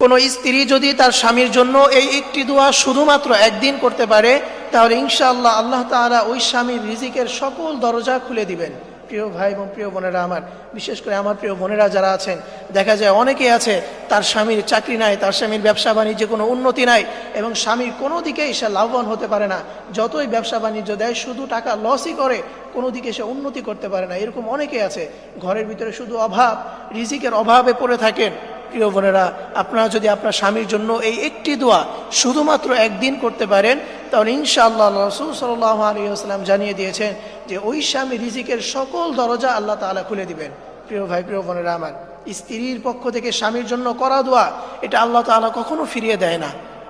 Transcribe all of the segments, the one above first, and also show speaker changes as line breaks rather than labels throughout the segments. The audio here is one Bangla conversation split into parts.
কোনো স্ত্রী যদি তার স্বামীর জন্য এই একটি দোয়া শুধুমাত্র একদিন করতে পারে, তাহলে ইনশাআল্লাহ আল্লাহ তাআলা ওই স্বামীর রিজিকের সকল দরজা খুলে দিবেন। প্রিয় ভাই এবং প্রিয় বোনেরা আমার, বিশেষ করে আমার প্রিয় বোনেরা যারা আছেন, দেখা যায় অনেকেই আছে তার স্বামীর চাকরি নাই, তার স্বামীর ব্যবসা বাণিজ্যে কোনো উন্নতি নাই এবং স্বামীর কোনো দিকেই সে লাভবান হতে পারে না। যতই ব্যবসা বাণিজ্য দেয় শুধু টাকা লসই করে, কোনো দিকে সে উন্নতি করতে পারে না। এরকম অনেকেই আছে, ঘরের ভিতরে শুধু অভাব, রিজিকের অভাবে পড়ে থাকেন। প্রিয় বোনেরা, আপনারা যদি আপনার স্বামীর জন্য এই একটি দোয়া শুধুমাত্র একদিন করতে পারেন, তাহলে ইনশাআল্লাহ রাসূল সাল্লাল্লাহু আলাইহি ওয়াসাল্লাম জানিয়ে দিয়েছেন যে ওই স্বামী রিজিকের সকল দরজা আল্লাহ তাআলা খুলে দিবেন। প্রিয় ভাই, প্রিয় বোনেরা আমার, স্ত্রীর পক্ষ থেকে স্বামীর জন্য করা দোয়া, এটা আল্লাহ তাআলা কখনো ফিরিয়ে দেয় না।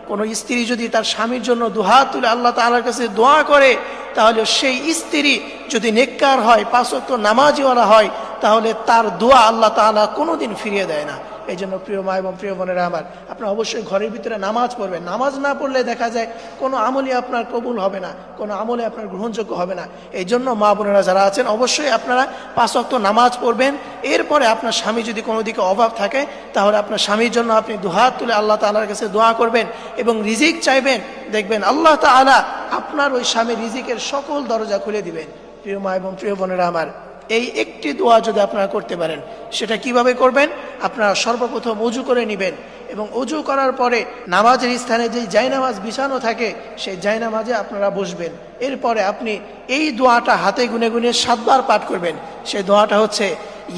কোনো স্ত্রী যদি তার স্বামীর জন্য দুহাত তুলে আল্লাহ তাআলার কাছে দোয়া করে, তাহলে সেই স্ত্রী যদি নেককার হয়, পাঁচ ওয়াক্ত নামাজিওয়ালা হয়, তাহলে তার দোয়া আল্লাহ তাআলা কোনোদিন ফিরিয়ে দেয় না। এই জন্য প্রিয় মা এবং প্রিয় বোনেরা আমার, আপনারা অবশ্যই ঘরের ভিতরে নামাজ পড়বেন। নামাজ না পড়লে দেখা যায় কোনো আমলই আপনার কবুল হবে না, কোনো আমলে আপনার গ্রহণযোগ্য হবে না। এই জন্য মা বোনেরা যারা আছেন, অবশ্যই আপনারা পাঁচ ওয়াক্ত নামাজ পড়বেন। এরপরে আপনার স্বামী যদি কোনো দিকে অভাব থাকে, তাহলে আপনার স্বামীর জন্য আপনি দুহাত তুলে আল্লাহ তাআলার কাছে দোয়া করবেন এবং রিজিক চাইবেন। দেখবেন আল্লাহ তাআলা আপনার ওই স্বামীর রিজিকের সকল দরজা খুলে দিবেন। প্রিয় মা এবং প্রিয় বোনেরা আমার, এই একটি দোয়া যদি আপনারা করতে পারেন, সেটা কিভাবে করবেন? আপনারা সর্বপ্রথম ওযু করে নেবেন এবং ওযু করার পরে নামাজের স্থানে যে জায়নামাজ বিছানো থাকে, সেই জায়নামাজে আপনারা বসবেন। এরপরে আপনি এই দোয়াটা হাতে গুনে গুনে 7 বার পাঠ করবেন। সেই দোয়াটা হচ্ছে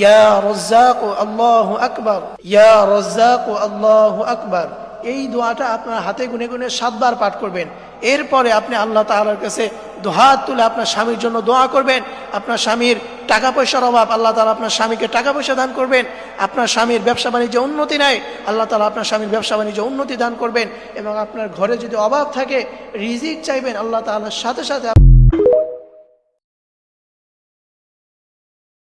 ইয়া রাজ্জাক আল্লাহু আকবার, ইয়া রাজ্জাক আল্লাহু আকবার। এই দোয়াটা আপনার হাতে গুনে গুনে 7 বার পাঠ করবেন। এরপরে আপনি আল্লাহ তাআলার কাছে দুহাত তুলে আপনার স্বামীর জন্য দোয়া করবেন। আপনার স্বামীর টাকা পয়সার অভাব, আল্লাহ তাআলা আপনার স্বামীকে টাকা পয়সা দান করবেন। আপনার স্বামীর ব্যবসা বাণিজ্যে উন্নতি নাই, আল্লাহ তাআলা আপনার স্বামীর ব্যবসা বাণিজ্যে উন্নতি দান করবেন। এবং আপনার ঘরে যদি অভাব থাকে, রিজিক চাইবেন, আল্লাহ তাআলার সাথে সাথে